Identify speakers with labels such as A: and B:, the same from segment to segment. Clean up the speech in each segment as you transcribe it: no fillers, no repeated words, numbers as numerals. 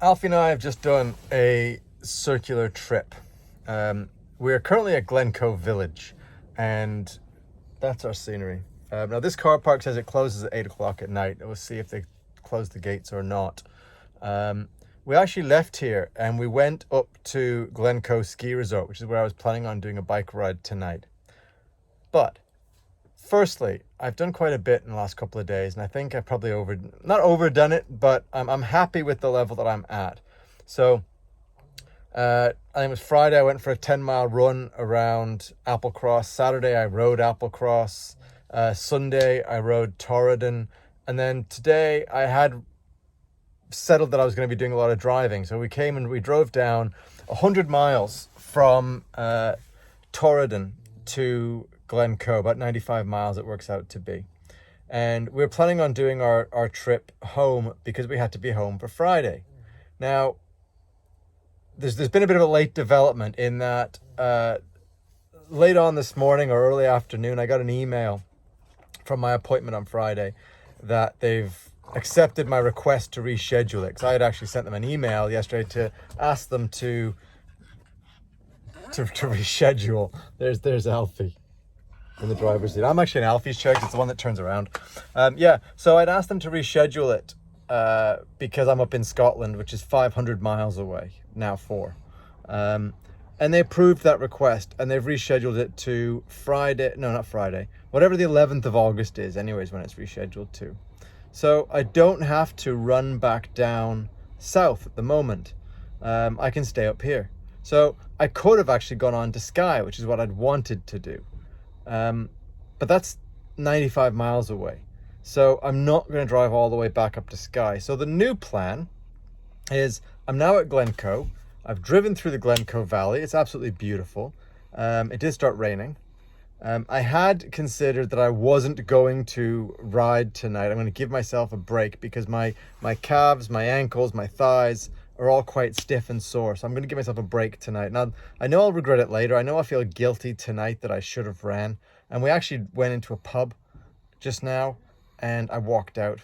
A: Alfie and I have just done a circular trip. We are currently at Glencoe Village, and that's our scenery. Now, this car park says it closes at 8 o'clock at night. We'll see if they close the gates or not. We actually left here and we went up to Glencoe Ski Resort, which is where I was planning on doing a bike ride tonight. But firstly, I've done quite a bit in the last couple of days, and I think I've probably not overdone it, but I'm happy with the level that I'm at. So I think it was Friday, I went for a 10-mile run around Applecross. Saturday, I rode Applecross. Sunday, I rode Torridon. And then today, I had settled that I was going to be doing a lot of driving. So we came and we drove down 100 miles from Torridon to Glencoe, about 95 miles it works out to be. And we were planning on doing our trip home because we had to be home for Friday. Now, there's been a bit of a late development in that late on this morning or early afternoon, I got an email from my appointment on Friday that they've accepted my request to reschedule it. Because I had actually sent them an email yesterday to ask them to reschedule. There's Alfie in the driver's seat. I'm actually in Alfie's chair. It's the one that turns around. So I'd asked them to reschedule it because I'm up in Scotland, which is 500 miles away, now 4. And they approved that request, and they've rescheduled it to Friday. No, not Friday. Whatever the 11th of August is, anyways, when it's rescheduled to. So I don't have to run back down south at the moment. I can stay up here. So I could have actually gone on to Skye, which is what I'd wanted to do. But that's 95 miles away. So I'm not going to drive all the way back up to Skye. So the new plan is I'm now at Glencoe. I've driven through the Glencoe Valley. It's absolutely beautiful. It did start raining. I had considered that I wasn't going to ride tonight. I'm going to give myself a break because my calves, my ankles, my thighs are all quite stiff and sore. So I'm going to give myself a break tonight. Now, I know I'll regret it later. I know I feel guilty tonight that I should have ran. And we actually went into a pub just now and I walked out.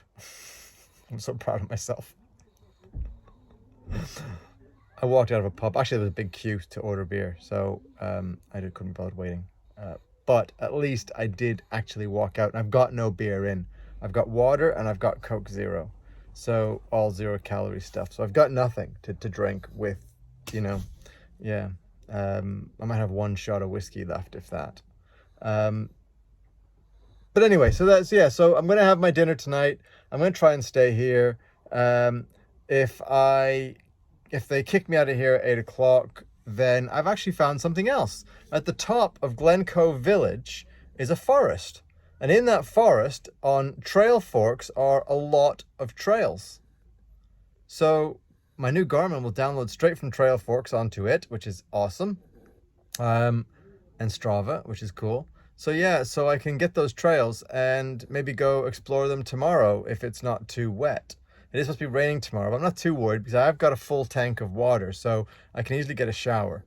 A: I'm so proud of myself. I walked out of a pub. Actually, there was a big queue to order beer. So I couldn't be bothered waiting. But at least I did actually walk out. And I've got no beer in. I've got water and I've got Coke Zero. So all 0-calorie stuff. So I've got nothing to drink with, I might have 1 shot of whiskey left, if that. But anyway, so so I'm going to have my dinner tonight. I'm going to try and stay here. If they kick me out of here at 8 o'clock, then I've actually found something else. At the top of Glencoe Village is a forest. And in that forest, on trail forks, are a lot of trails. So my new Garmin will download straight from trail forks onto it, which is awesome. And Strava, which is cool. So I can get those trails and maybe go explore them tomorrow if it's not too wet. It is supposed to be raining tomorrow, but I'm not too worried because I've got a full tank of water, so I can easily get a shower.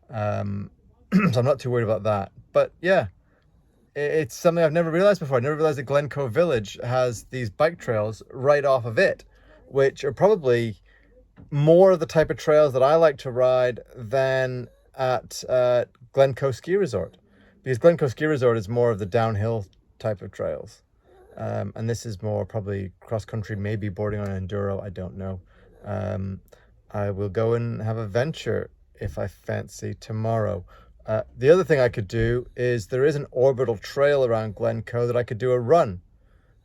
A: So I'm not too worried about that. But yeah, it's something I've never realized before. I never realized that Glencoe Village has these bike trails right off of it, which are probably more of the type of trails that I like to ride than at Glencoe Ski Resort. Because Glencoe Ski Resort is more of the downhill type of trails. And this is more probably cross-country, maybe bordering on enduro, I don't know. I will go and have a venture if I fancy tomorrow. The other thing I could do is there is an orbital trail around Glencoe that I could do a run.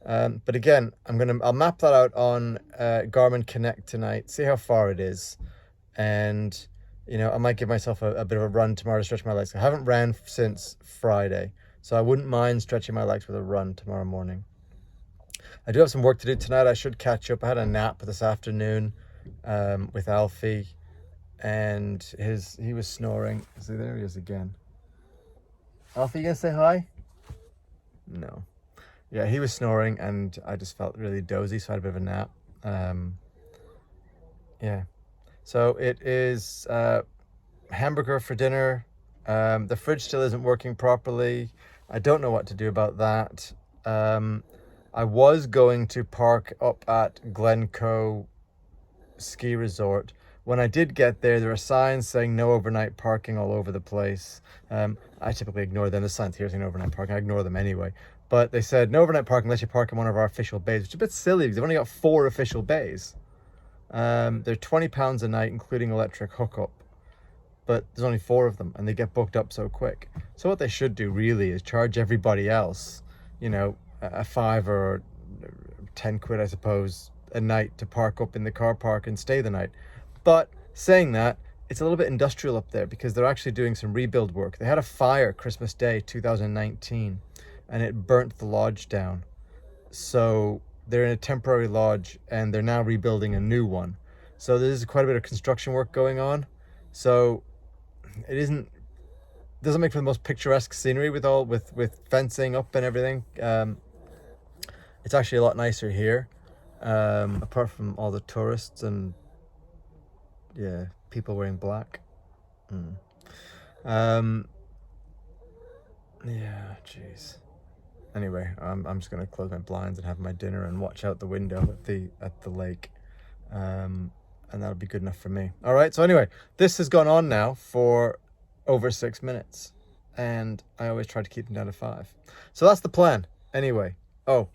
A: But again, I'll map that out on Garmin Connect tonight, see how far it is. And, I might give myself a bit of a run tomorrow to stretch my legs. I haven't ran since Friday, so I wouldn't mind stretching my legs with a run tomorrow morning. I do have some work to do tonight. I should catch up. I had a nap this afternoon with Alfie, and he was snoring. So there he is again. Alfie, you gonna say hi? No. Yeah, he was snoring, and I just felt really dozy, so I had a bit of a nap. So it is hamburger for dinner. The fridge still isn't working properly. I don't know what to do about that. I was going to park up at Glencoe ski resort. When I did get there, there were signs saying no overnight parking all over the place. I typically ignore them. The signs here saying no overnight parking. I ignore them anyway. But they said no overnight parking unless you park in one of our official bays, which is a bit silly because they've only got 4 official bays. They're £20 a night, including electric hookup. But there's only 4 of them, and they get booked up so quick. So what they should do really is charge everybody else, you know, a 5 or 10 quid, I suppose, a night to park up in the car park and stay the night. But saying that, it's a little bit industrial up there because they're actually doing some rebuild work. They had a fire Christmas Day 2019, and it burnt the lodge down. So they're in a temporary lodge, and they're now rebuilding a new one. So there's quite a bit of construction work going on. So it doesn't make for the most picturesque scenery with fencing up and everything. It's actually a lot nicer here, apart from all the tourists and people wearing black. Jeez. Anyway, I'm just gonna close my blinds and have my dinner and watch out the window at the lake. And that'll be good enough for me. All right, so anyway, this has gone on now for over 6 minutes, and I always try to keep them down to 5. So that's the plan. Anyway, oh,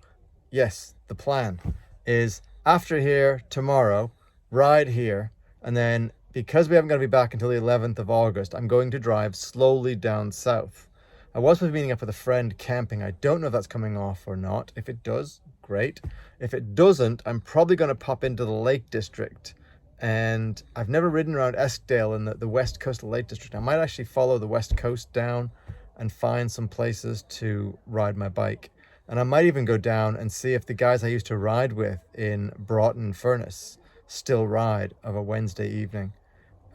A: yes, the plan is after here tomorrow, ride here, and then because we haven't got to be back until the 11th of August, I'm going to drive slowly down south. I was supposed to be meeting up with a friend camping. I don't know if that's coming off or not. If it does, great. If it doesn't, I'm probably going to pop into the Lake District. And I've never ridden around Eskdale in the West Coast Lake District. I might actually follow the West Coast down and find some places to ride my bike. And I might even go down and see if the guys I used to ride with in Broughton Furnace still ride of a Wednesday evening.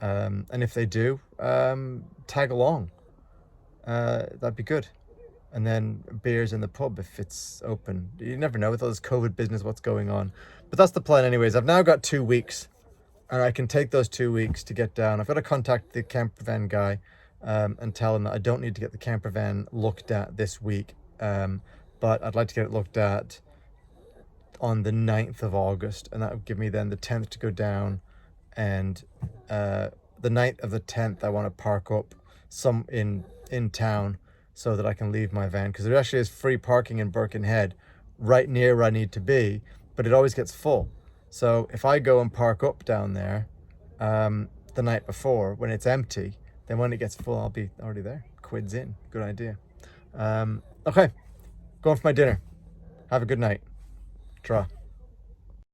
A: And if they do, tag along. That'd be good. And then beers in the pub if it's open. You never know with all this COVID business what's going on. But that's the plan anyways. I've now got 2 weeks. And I can take those 2 weeks to get down. I've got to contact the camper van guy and tell him that I don't need to get the camper van looked at this week. But I'd like to get it looked at on the 9th of August. And that would give me then the 10th to go down. And the night of the 10th, I want to park up in town so that I can leave my van. Because there actually is free parking in Birkenhead right near where I need to be. But it always gets full. So if I go and park up down there the night before when it's empty, then when it gets full, I'll be already there. Quid's in. Good idea. Okay, going for my dinner. Have a good night. Tra.